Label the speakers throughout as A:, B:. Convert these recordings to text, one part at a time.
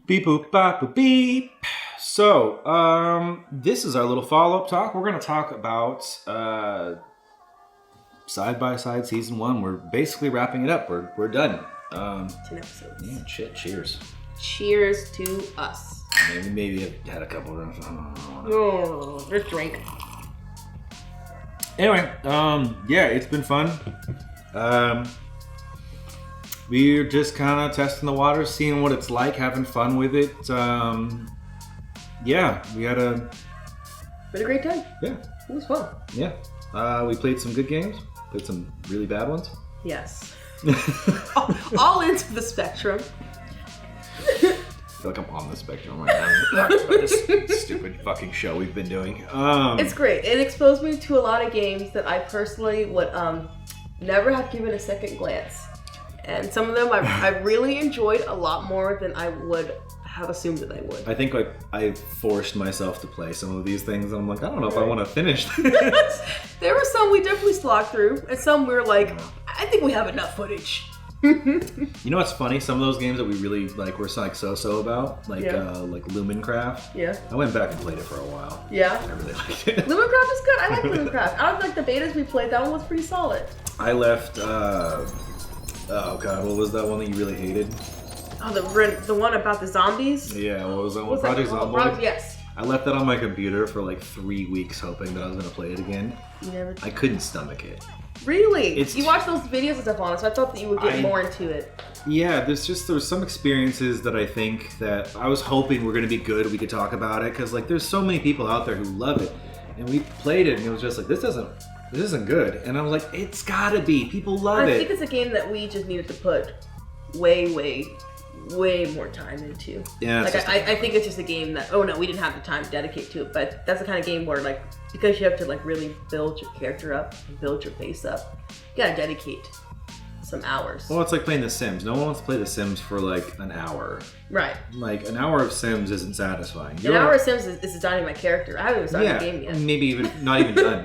A: Beep boop bop boop beep. So, this is our little follow-up talk. We're going to talk about Side by Side Season 1. We're basically wrapping it up. We're done.
B: 10 episodes.
A: Yeah, shit. Cheers.
B: Cheers to us.
A: Maybe I've had a couple of them.
B: Oh, just drink.
A: Anyway, yeah, it's been fun. We're just kind of testing the waters, seeing what it's like, having fun with it. Yeah, we had
B: Been a great time.
A: Yeah.
B: It was fun.
A: Yeah. We played some good games, played some really bad ones.
B: Yes. all into the spectrum.
A: I feel like I'm on the spectrum right now. This stupid fucking show we've been doing.
B: It's great. It exposed me to a lot of games that I personally would never have given a second glance. And some of them I really enjoyed a lot more than I would have assumed that I would.
A: I think like I forced myself to play some of these things, and I'm like, I don't know if I want to finish this.
B: There were some we definitely slogged through, and some we were like, I think we have enough footage.
A: You know what's funny? Some of those games that we really like were like so about, like Lumencraft.
B: Yeah.
A: I went back and played it for a while.
B: Yeah.
A: I really liked it.
B: Lumencraft is good. I like Lumencraft. Out of like the betas we played, that one was pretty solid.
A: I left. Oh god, what was that one that you really hated?
B: Oh, the one about the zombies?
A: Yeah, what was that one?
B: What's
A: Project
B: that?
A: Zomboid?
B: Yes.
A: I left that on my computer for like 3 weeks hoping that I was going to play it again.
B: You never did.
A: I couldn't stomach it.
B: Really? You watched those videos and stuff on it, so I thought that you would get more into it.
A: Yeah, there's some experiences that I think that I was hoping were going to be good. We could talk about it because like there's so many people out there who love it, and we played it and it was just like this isn't good, and I was like, it's gotta be. People love it.
B: I think it's a game that we just needed to put way more time into.
A: Yeah.
B: Like I think it's just a game that we didn't have the time to dedicate to it, but that's the kind of game where like because you have to like really build your character up and build your base up, you gotta dedicate some hours.
A: Well, it's like playing The Sims. No one wants to play The Sims for like an hour.
B: Right.
A: Like an hour of Sims isn't satisfying.
B: An hour of Sims is designing my character. I haven't even started the game yet.
A: Maybe even not even done.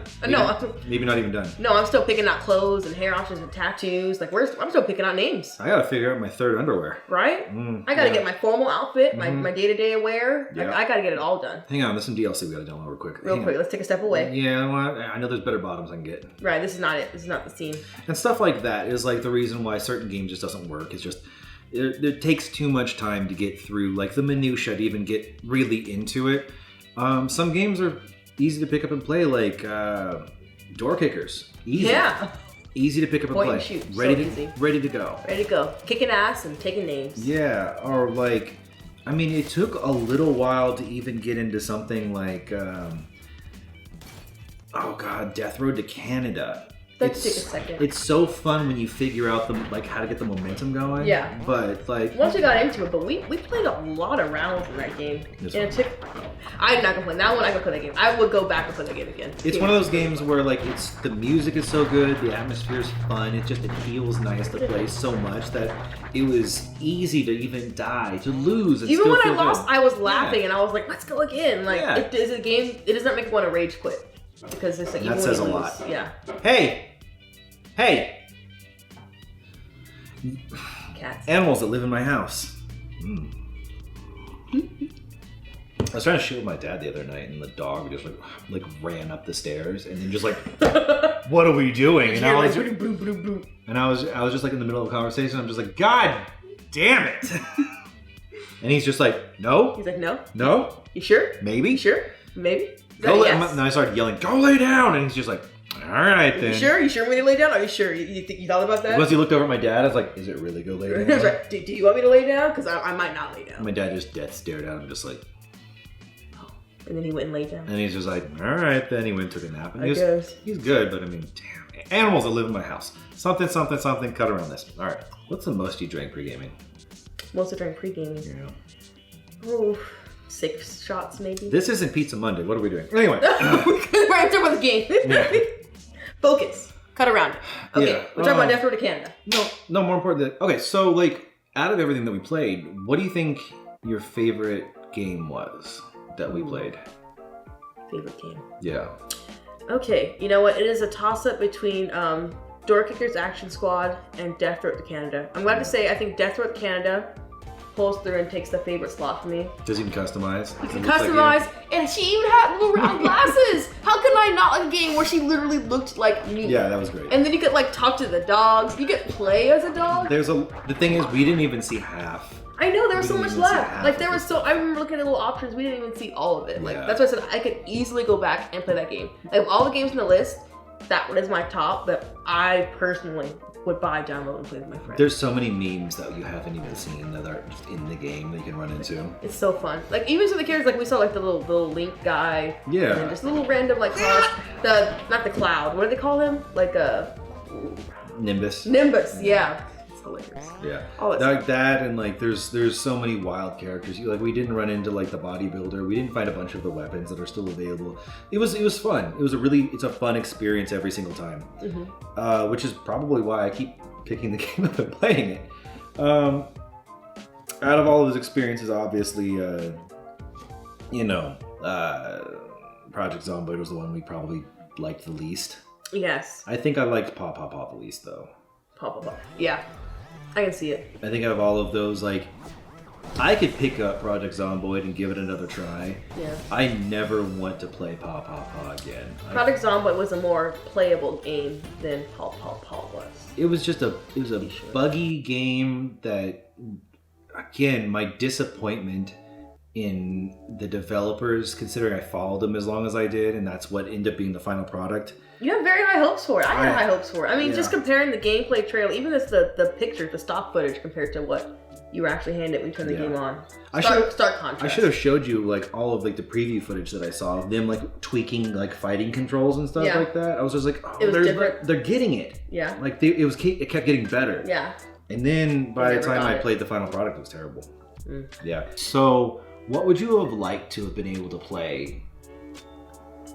A: Maybe not even done.
B: No, I'm still picking out clothes and hair options and tattoos. Like I'm still picking out names.
A: I gotta figure out my third underwear.
B: Right? I gotta get my formal outfit, my day-to-day wear.
A: Yeah.
B: I gotta get it all done.
A: Hang on, there's some DLC we gotta download real quick.
B: Real quick, let's take a step away.
A: Yeah, well, I know there's better bottoms I can get.
B: Right, this is not it. This is not the scene.
A: And stuff like that is like the reason why certain games just doesn't work. It's just it takes too much time to get through like the minutia to even get really into it. Some games are easy to pick up and play, like Door Kickers. Easy.
B: Yeah.
A: Easy to pick up and
B: Point
A: play.
B: and shoot.
A: Ready
B: So
A: to
B: easy.
A: ready to go.
B: Ready to go. Kicking ass and taking names.
A: Yeah, or like, I mean, it took a little while to even get into something like, Death Road to Canada.
B: Let's take a second.
A: It's so fun when you figure out how to get the momentum going.
B: Yeah.
A: But like
B: once we got into it, but we played a lot of rounds in that game. And it took. I'm not gonna play that one. I could play that game. I would go back and play that game again.
A: It's one of those games where like the music is so good, the atmosphere is fun. It feels nice to play so much that it was easy to even die, to lose. And
B: even
A: still
B: when I
A: feel
B: lost,
A: good.
B: I was laughing and I was like, "Let's go again!" Like
A: Yeah.
B: it is a game. It does not make me want to rage quit because it's like
A: that says a lot.
B: Yeah.
A: Hey.
B: Cats.
A: Animals that live in my house. I was trying to shoot with my dad the other night, and the dog just like ran up the stairs, and then just like, what are we doing? And I was just like in the middle of a conversation. I'm just like, God damn it! And he's just like, no.
B: He's like, no.
A: No.
B: You sure?
A: Maybe.
B: You sure? Maybe.
A: Yes. And I started yelling, go lay down, and he's just like, all right then.
B: You sure? You sure when you lay down? Are you sure? You thought about that?
A: Once he looked over at my dad, I was like, is it really go lay down?
B: He was like, do you want me to lay down? Because I might not lay down.
A: My dad just death stared at him, just like.
B: And then he went and laid down.
A: And he's just like, all right then. He went and took a nap. And he's good, but I mean, damn. Animals that live in my house. Something, cut around this. All right. What's the most you drank pre-gaming?
B: Most I drank pre-gaming?
A: Yeah.
B: Oh, 6 shots maybe.
A: This isn't Pizza Monday. What are we doing? Anyway.
B: We're talking about the game.
A: Yeah.
B: Focus. Cut around it. Okay,
A: Yeah.
B: we're talking about Death Road to Canada.
A: No, more important than... Okay, so, like, out of everything that we played, what do you think your favorite game was that we played?
B: Favorite game?
A: Yeah.
B: Okay, you know what? It is a toss-up between Door Kickers Action Squad and Death Road to Canada. I'm glad to say I think Death Road to Canada pulls through and takes the favorite slot for me.
A: Does he even customize?
B: You can customize, and she even had little round glasses. How could I not like a game where she literally looked like me?
A: Yeah, that was great.
B: And then you could like talk to the dogs. You could play as a dog.
A: The thing is, we didn't even see half.
B: I know there was so much left. Like there was I remember looking at the little options. We didn't even see all of it. Like that's why I said I could easily go back and play that game. Like of all the games in the list, that one is my top. That I personally would buy, download, and play with my friends.
A: There's so many memes that you haven't even seen that are just in the game that you can run into.
B: It's so fun. Like even some of the characters, like we saw like the little Link guy.
A: Yeah.
B: And then just little random like not the Cloud. What do they call him? Like a
A: Nimbus.
B: Nimbus. Yeah. Hilarious.
A: Yeah,
B: like
A: that and like there's so many wild characters. We didn't run into like the bodybuilder. We didn't find a bunch of the weapons that are still available. It was fun. It's a fun experience every single time, which is probably why I keep picking the game up and playing it. Out of all of those experiences, obviously, Project Zomboid was the one we probably liked the least.
B: Yes.
A: I think I liked Paw Paw Paw the least though.
B: Yeah. I can see it.
A: I think out of all of those, like, I could pick up Project Zomboid and give it another try.
B: Yeah.
A: I never want to play Paw Paw Paw again.
B: Project Zomboid was a more playable game than Paw Paw Paw was.
A: It was a buggy game that, again, my disappointment in the developers, considering I followed them as long as I did, and that's what ended up being the final product.
B: You have very high hopes for it. I had high hopes for it. I mean, just comparing the gameplay trailer, even as the picture, the stock footage compared to what you were actually handed when you turned the game on. Stark contrast.
A: I should have showed you like all of like the preview footage that I saw of them like tweaking like fighting controls and stuff like that. I was just like, oh, they're getting it.
B: Yeah.
A: Like it kept getting better.
B: Yeah.
A: And then by the time I played the final product, it was terrible. Yeah. So what would you have liked to have been able to play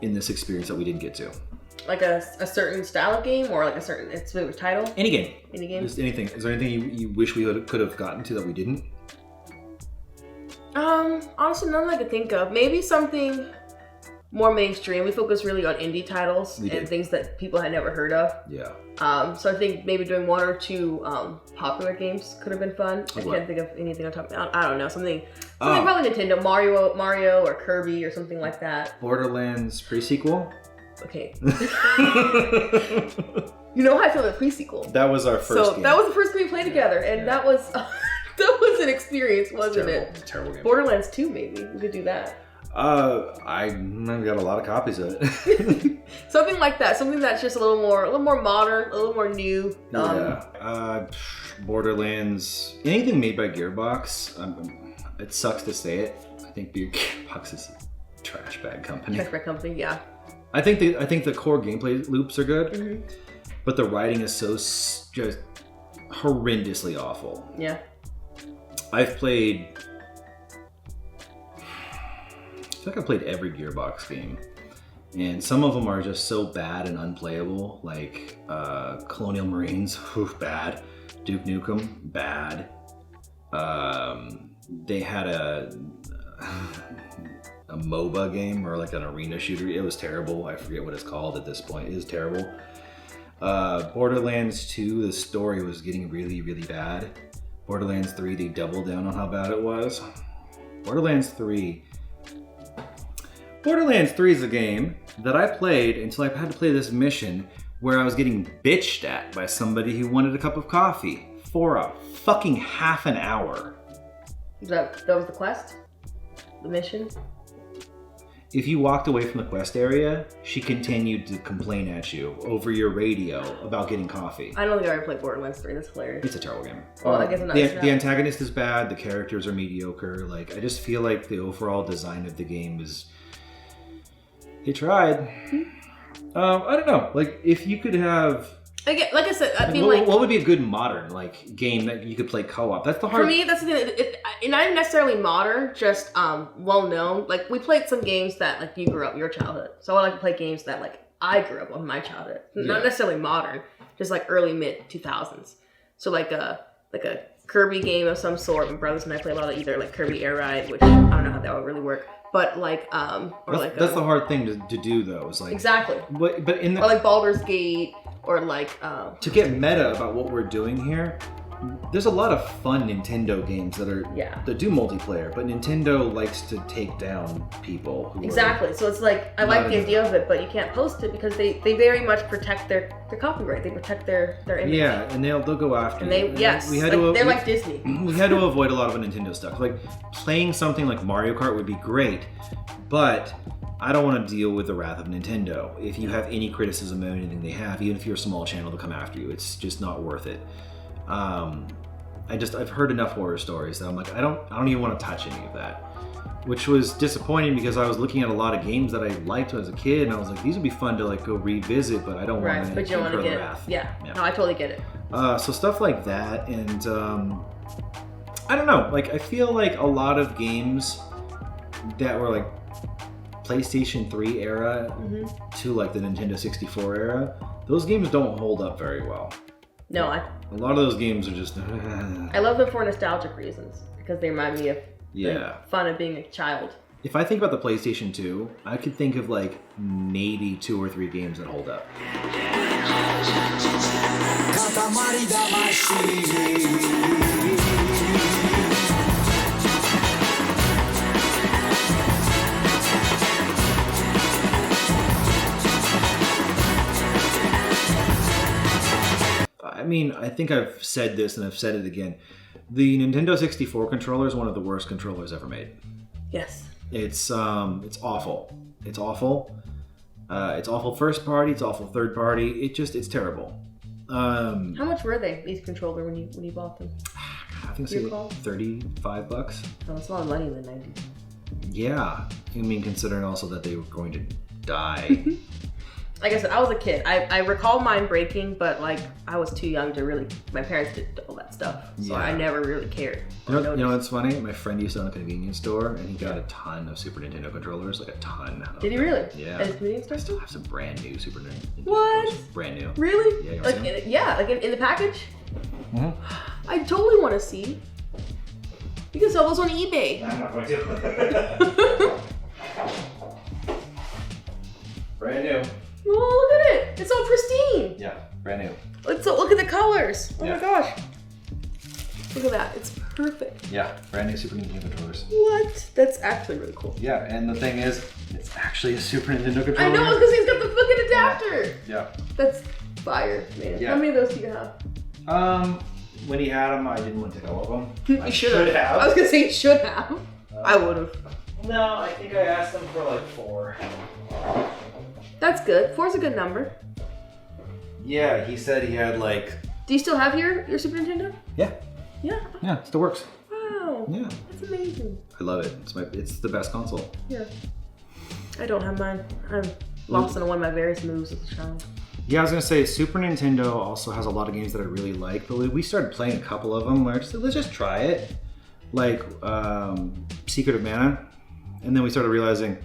A: in this experience that we didn't get to?
B: Like a certain style of game, or like a certain specific title?
A: Any game.
B: Any game?
A: Just anything. Is there anything you wish we could have gotten to that we didn't?
B: Honestly, none that I could think of. Maybe something more mainstream. We focus really on indie titles and things that people had never heard of.
A: Yeah.
B: So I think maybe doing one or two popular games could have been fun. I can't think of anything on top. I don't know. Something probably Nintendo, Mario or Kirby or something like that.
A: Borderlands Pre-Sequel.
B: Okay. You know how I feel about Pre-Sequel.
A: That was our first game.
B: That was the first game we played together, and that was an experience, wasn't it?
A: It's a terrible game.
B: Borderlands 2, maybe we could do that.
A: I've got a lot of copies of it.
B: Something like that. Something that's just a little more modern, a little more new.
A: Borderlands. Anything made by Gearbox. It sucks to say it. I think Gearbox is a trash bag company.
B: Trash bag company, yeah.
A: I think the core gameplay loops are good, but the writing is so just horrendously awful.
B: Yeah.
A: I've played. I feel like I played every Gearbox game, and some of them are just so bad and unplayable. Like Colonial Marines, bad. Duke Nukem, bad. They had a MOBA game or like an arena shooter. It was terrible. I forget what it's called at this point. It was terrible. Borderlands 2, the story was getting really, really bad. Borderlands 3, they doubled down on how bad it was. Borderlands 3 is a game that I played until I had to play this mission where I was getting bitched at by somebody who wanted a cup of coffee for a fucking half an hour.
B: That was the quest? The mission?
A: If you walked away from the quest area, she continued to complain at you over your radio about getting coffee.
B: I don't think I ever played Borderlands 3. That's hilarious.
A: It's a terrible game.
B: Well, I guess
A: the antagonist is bad. The characters are mediocre. Like, I just feel like the overall design of the game is. They tried. I don't know. Like, if you could have.
B: Again, like I said,
A: what would be a good modern game that you could play co-op? That's the hard.
B: For me, that's the thing. Not even necessarily modern, just well known. Like we played some games that like you grew up, your childhood. So I like to play games that like I grew up on my childhood. Not necessarily modern, just like early mid 2000s. So like a Kirby game of some sort. My brothers and I play a lot of either like Kirby Air Ride, which I don't know how that would really work. But like
A: that's the hard thing to do though. Is like
B: exactly.
A: But in the
B: or like Baldur's Gate. Or like
A: to get meta about what we're doing here, there's a lot of fun Nintendo games that do multiplayer, but Nintendo likes to take down people who
B: exactly. So it's like I like the idea of it, but you can't post it because they very much protect their copyright. They protect their image.
A: Yeah, and they'll go after you.
B: They're like Disney.
A: We had to avoid a lot of Nintendo stuff. Like playing something like Mario Kart would be great, but I don't want to deal with the wrath of Nintendo. If you have any criticism of anything they have, even if you're a small channel, they'll come after you. It's just not worth it. I've heard enough horror stories that I'm like, I don't even want to touch any of that. Which was disappointing because I was looking at a lot of games that I liked as a kid, and I was like, these would be fun to like go revisit, but I don't want to.
B: But you don't want to get it. Yeah. No, I totally get it.
A: So stuff like that, and I don't know. Like I feel like a lot of games that were like PlayStation 3 era to like the Nintendo 64 era, those games don't hold up very well.
B: No,
A: a lot of those games are just.
B: I love them for nostalgic reasons because they remind me of fun of being a child. If
A: I think about the PlayStation 2, I could think of like maybe 2 or 3 games that hold up. I mean, I think I've said this and I've said it again. The Nintendo 64 controller is one of the worst controllers ever made.
B: Yes.
A: It's awful. It's awful. It's awful first party. It's awful third party. It's terrible.
B: How much were they, these controller when you bought them?
A: I think it's like $35.
B: Oh, that's a lot of money in the 90s.
A: Yeah. I mean, considering also that they were going to die.
B: Like I said, I was a kid. I recall mine breaking, but like I was too young to really. My parents did all that stuff, so I never really cared.
A: You know what's funny? My friend used to own a convenience store, and he got a ton of Super Nintendo controllers, like a ton.
B: Did he really?
A: Yeah.
B: At his convenience store?
A: I still have some brand new Super Nintendo.
B: What?
A: Controllers. Brand new.
B: Really?
A: Yeah. You
B: like in the package.
A: Mm-hmm.
B: I totally want to see. You can sell those on eBay.
A: I'm not going to. Brand new.
B: Oh, look at it! It's all pristine.
A: Yeah, brand new.
B: Look at the colors. Oh my gosh. Look at that. It's perfect.
A: Yeah, brand new Super Nintendo controllers.
B: What? That's actually really cool.
A: Yeah, and the thing is, it's actually a Super Nintendo controller.
B: I know, because he's got the fucking adapter.
A: Yeah.
B: That's fire, man.
A: Yeah.
B: How many of those do you have?
A: When he had them, I didn't want to take all of them.
B: You should have. I was gonna say you should have. I would have.
A: No, I think I asked them for like 4.
B: That's good. 4's a good number.
A: Yeah, he said he had like...
B: Do you still have your Super Nintendo?
A: Yeah.
B: Yeah?
A: Yeah, it still works.
B: Wow.
A: Yeah.
B: That's amazing.
A: I love it. It's the best console.
B: Yeah. I don't have mine. I'm lost in one of my various moves as a child.
A: Yeah, I was going to say, Super Nintendo also has a lot of games that I really like, but we started playing a couple of them where I just said, let's just try it. Like Secret of Mana. And then we started realizing...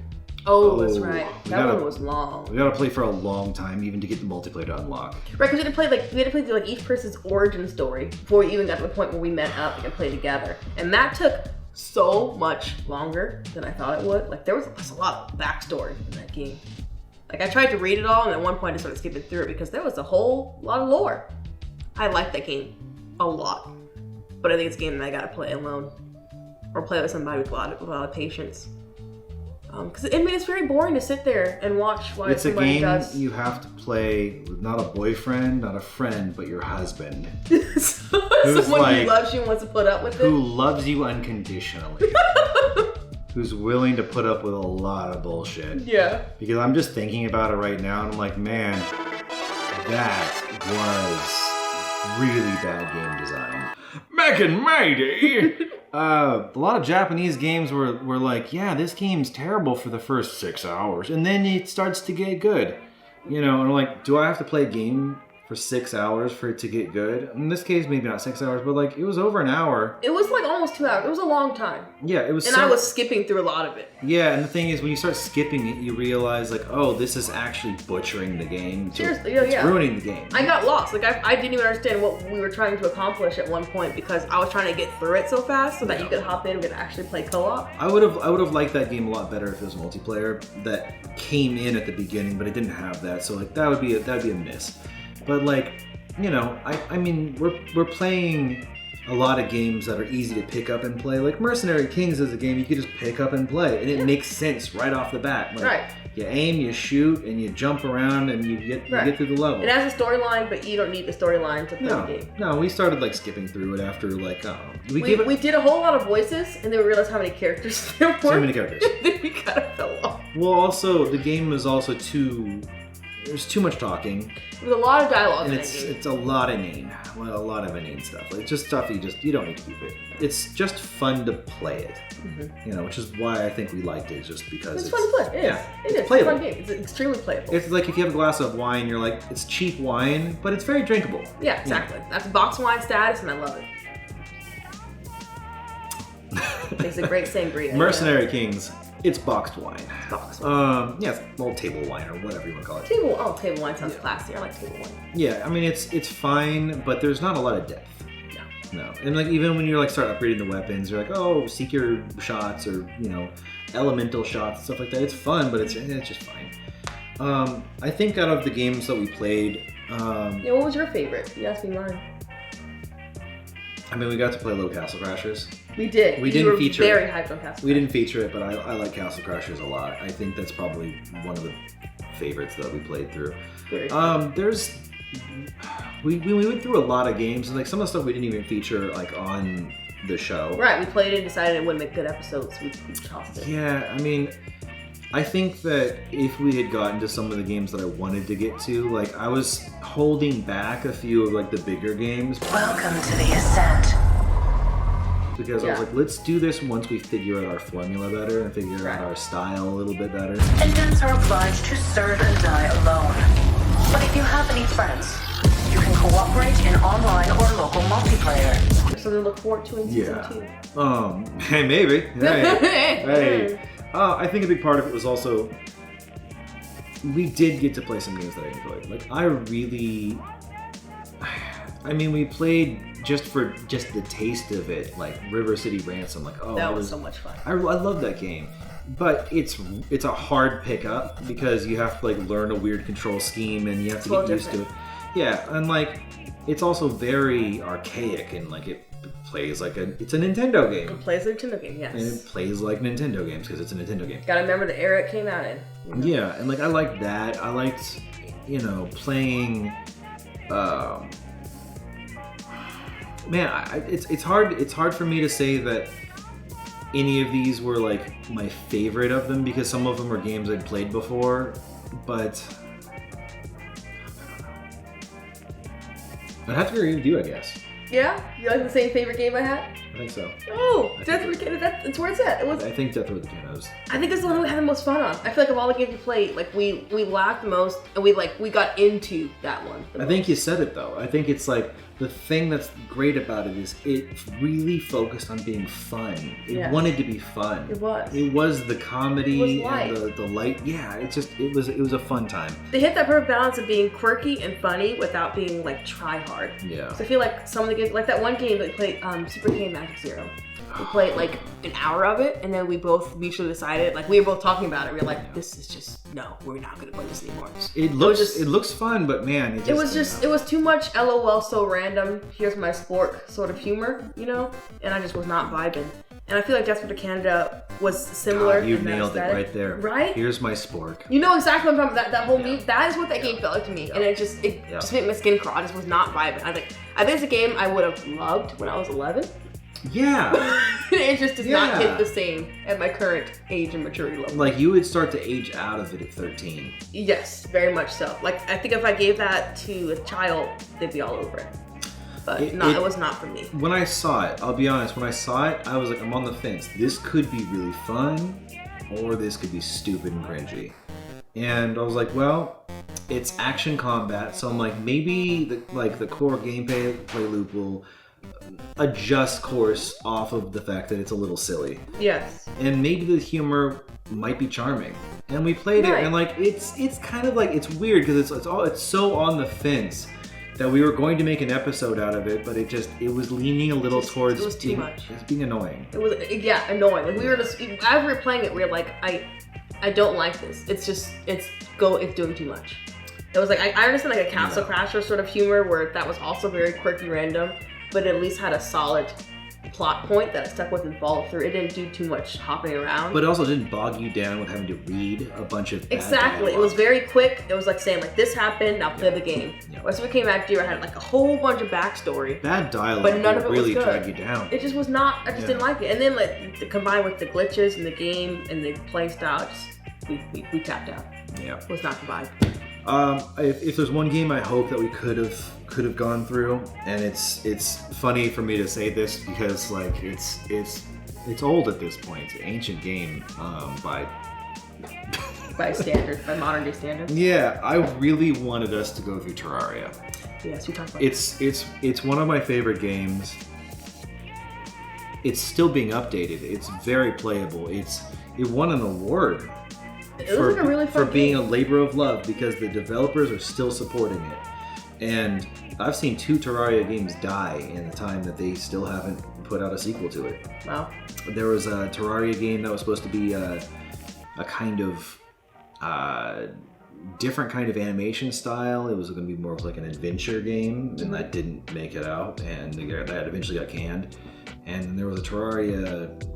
B: Oh, that's right. That one was long.
A: We gotta play for a long time even to get the multiplayer to unlock.
B: Right, because we had to play each person's origin story before we even got to the point where we met up and play together. And that took so much longer than I thought it would. Like there was a lot of backstory in that game. Like I tried to read it all, and at one point I started skipping through it because there was a whole lot of lore. I like that game a lot, but I think it's a game that I gotta play alone or play with somebody with a lot of patience. Because it's very boring to sit there and watch while
A: it's
B: somebody
A: does. It's a game you have to play with not a boyfriend, not a friend, but your husband.
B: Someone who loves you and wants to put up with it.
A: Who loves you unconditionally. Who's willing to put up with a lot of bullshit.
B: Yeah.
A: Because I'm just thinking about it right now, and I'm like, man, that was really bad game design. Back in my day. A lot of Japanese games were like, yeah, this game's terrible for the first 6 hours, and then it starts to get good. You know, and I'm like, do I have to play a game for 6 hours for it to get good? In this case, maybe not 6 hours, but like, it was over an hour. It was like almost 2 hours. It was a long time. Yeah, it was. And I was skipping through a lot of it. Yeah, and the thing is, when you start skipping it, you realize like, oh, this is actually butchering the game. Seriously, it's ruining the game. I got lost. Like, I didn't even understand what we were trying to accomplish at one point because I was trying to get through it so fast so that you could hop in and actually play co-op. I would have liked that game a lot better if it was multiplayer that came in at the beginning, but it didn't have that. So like, that'd be a miss. But like, you know, I mean, we're playing a lot of games that are easy to pick up and play. Like Mercenary Kings is a game you can just pick up and play, and it makes sense right off the bat. Like,
B: right.
A: You aim, you shoot, and you jump around, and you get through the level.
B: It has a storyline, but you don't need the storyline to play the game.
A: No, we started like skipping through it after like we
B: did a whole lot of voices, and then we realized how many characters there were.
A: So many characters.
B: Then we kind of fell off.
A: Well, also the game was also there's too much talking.
B: There's a lot of dialogue.
A: And it's a lot of inane. Well, a lot of inane stuff. Like just stuff you don't need to keep it. It's just fun to play it. Mm-hmm. You know, which is why I think we liked it, just because
B: it's fun to play. It is. It's
A: playable.
B: a fun game. It's extremely playable.
A: It's like if you have a glass of wine, you're like, it's cheap wine, but it's very drinkable.
B: Yeah, exactly. That's box wine status, and I love it. Makes a great sangria.
A: Mercenary Kings. It's boxed wine.
B: It's boxed wine.
A: Yeah, it's table wine or whatever you want to call it.
B: Table wine sounds classy. I like table wine.
A: Yeah, I mean it's fine, but there's not a lot of depth. No, and like even when you're like start upgrading the weapons, you're like, oh, seeker shots or elemental shots, stuff like that. It's fun, but it's just fine. I think out of the games that we played,
B: what was your favorite? You asked me mine.
A: I mean, we got to play Little Castle Crashers.
B: We did.
A: We didn't feature it.
B: Very hyped on Castle Crashers.
A: We didn't feature it, but I like Castle Crashers a lot. I think that's probably one of the favorites that we played through. We went through a lot of games, and like some of the stuff we didn't even feature like on the show.
B: Right, we played it and decided it wouldn't make good episodes. We tossed it.
A: Yeah, I mean, I think that if we had gotten to some of the games that I wanted to get to, like I was holding back a few of like the bigger games.
C: Welcome to the Ascent.
A: Because I was like, let's do this once we figure out our formula better and figure out our style a little bit better.
C: Agents are obliged to serve and die alone. But if you have any friends, you can cooperate in online or local multiplayer.
B: So to look forward to in season 2.
A: Hey, maybe. Hey. I think a big part of it was also we did get to play some games that I enjoyed. Like we played just the taste of it, like River City Ransom. Like,
B: that was so much fun.
A: I love that game. But it's a hard pickup because you have to like learn a weird control scheme and you have to get used to it. Yeah, and like it's also very archaic and like it plays like it's a Nintendo game.
B: It plays a Nintendo game, yes.
A: And it plays like Nintendo games because it's a Nintendo game.
B: Gotta remember the era it came out in.
A: Yeah, and like I liked that. I liked, playing. It's hard for me to say that any of these were like my favorite of them because some of them are games I'd played before, but I'd have to agree with you, I guess.
B: Yeah? You like the same favorite game I had?
A: I think so.
B: Oh, Death Row the Cannon, that's where it's at.
A: I think Death Row the Cannon was...
B: I think it's the one we had the most fun on. I feel like of all the games we played, like we laughed the most and we got into that one.
A: I think you said it though. I think it's like the thing that's great about it is it really focused on being fun. It wanted to be fun.
B: It was.
A: It was the comedy
B: it was light.
A: And the light. Yeah, it was a fun time.
B: They hit that perfect balance of being quirky and funny without being like try hard.
A: Yeah.
B: So I feel like some of the games, like that one game that we played, Super K Magic Zero. We played like an hour of it, and then we both mutually decided, like we were both talking about it. We were like, "This is just no, we're not going to play this anymore."
A: It looks fun, but man, it
B: was too much LOL, so random. Here's my spork sort of humor, and I just was not vibing. And I feel like Death Row to Canada was similar.
A: God, you nailed it right there.
B: Right?
A: Here's my spork.
B: You know exactly what I'm talking about. That whole meme. That is what that game felt like to me, and it just made my skin crawl. I just was not vibing. I think it's a game I would have loved when I was 11.
A: Yeah.
B: It just does not hit the same at my current age and maturity level.
A: Like you would start to age out of it at 13.
B: Yes, very much so. Like I think if I gave that to a child, they'd be all over it. But it was not for me.
A: When I saw it, I'll be honest, I was like, I'm on the fence. This could be really fun, or this could be stupid and cringy. And I was like, well, it's action combat, so I'm like, maybe the core gameplay loop will adjust course off of the fact that it's a little silly.
B: Yes.
A: And maybe the humor might be charming. And we played it, and like it's kind of like it's weird because it's so on the fence that we were going to make an episode out of it, but it was leaning a little towards
B: it was too much.
A: It's being annoying.
B: It was annoying. Like we were just as we were playing it, we were like, I don't like this. It's doing too much. It was like, I understand like a Castle Crasher sort of humor where that was also very quirky random, but it at least had a solid plot point that it stuck with and followed through. It didn't do too much hopping around.
A: But it also didn't bog you down with having to read a bunch of
B: Exactly. It was very quick. It was like saying like, this happened, now play the game. Whereas when it came after, I had like a whole bunch of backstory.
A: Bad dialogue,
B: but none of it
A: really
B: was good.
A: drag you down.
B: It just was not, I just didn't like it. And then like combined with the glitches in the game and the play style, we tapped out.
A: Yeah.
B: It was not the vibe.
A: If there's one game I hope that we could have gone through, and it's funny for me to say this because like it's old at this point. It's an ancient game by
B: standard, by modern day standards.
A: Yeah, I really wanted us to go through Terraria.
B: Yes, we talked about
A: it's one of my favorite games. It's still being updated. It's very playable. It won an award.
B: It was like a really fun
A: for being a labor of love because the developers are still supporting it. And I've seen 2 Terraria games die in the time that they still haven't put out a sequel to it.
B: Wow.
A: There was a Terraria game that was supposed to be a kind of different kind of animation style. It was going to be more of like an adventure game, and that didn't make it out, and that eventually got canned. And then there was a Terraria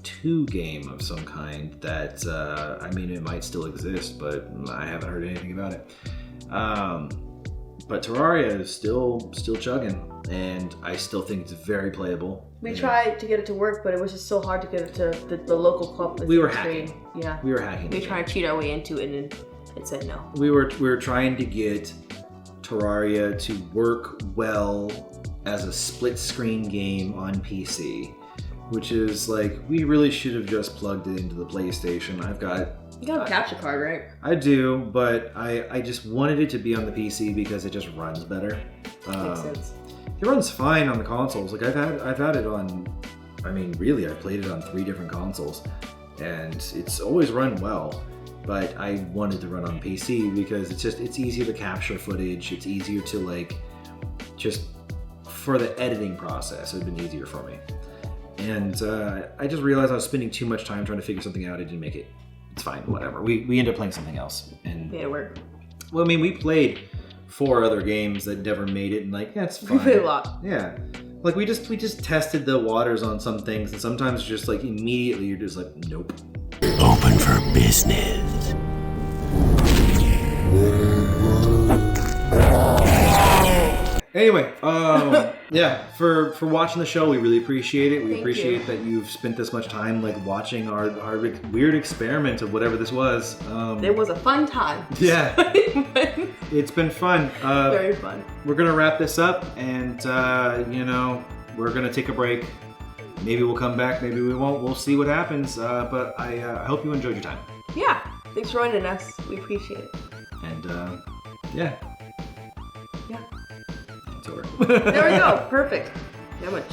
A: 2 game of some kind that, I mean, it might still exist, but I haven't heard anything about it. But Terraria is still chugging, and I still think it's very playable.
B: We tried to get it to work, but it was just so hard to get it to the local club.
A: We were hacking.
B: Yeah.
A: We were hacking.
B: We tried to cheat our way into it, and it said no.
A: We were trying to get Terraria to work well as a split screen game on PC. Which is like, we really should have just plugged it into the PlayStation.
B: You got a capture card, right?
A: I do, but I just wanted it to be on the PC because it just runs better.
B: Makes sense.
A: It runs fine on the consoles. Like I've had it on, I mean, really, I played it on 3 different consoles, and it's always run well. But I wanted to run on PC because it's easier to capture footage. It's easier to like, just for the editing process, it would have been easier for me. And I just realized I was spending too much time trying to figure something out. I didn't make it. It's fine, whatever. We ended up playing something else. And
B: made it work.
A: Well, I mean, we played 4 other games that never made it, and like, that's fine.
B: We played a lot.
A: Yeah. Like, we just tested the waters on some things, and sometimes just like immediately you're just like, nope.
D: Open for business.
A: Anyway, yeah, for watching the show, we really appreciate it. We
B: Thank
A: appreciate
B: you.
A: that you've spent this much time like watching our weird experiment of whatever this was.
B: It was a fun time.
A: Yeah, it's been fun.
B: Very fun.
A: We're gonna wrap this up, and we're gonna take a break. Maybe we'll come back. Maybe we won't. We'll see what happens. But I hope you enjoyed your time.
B: Yeah. Thanks for joining us. We appreciate it.
A: And yeah.
B: Yeah.
A: It's over.
B: There we go. Perfect. How much?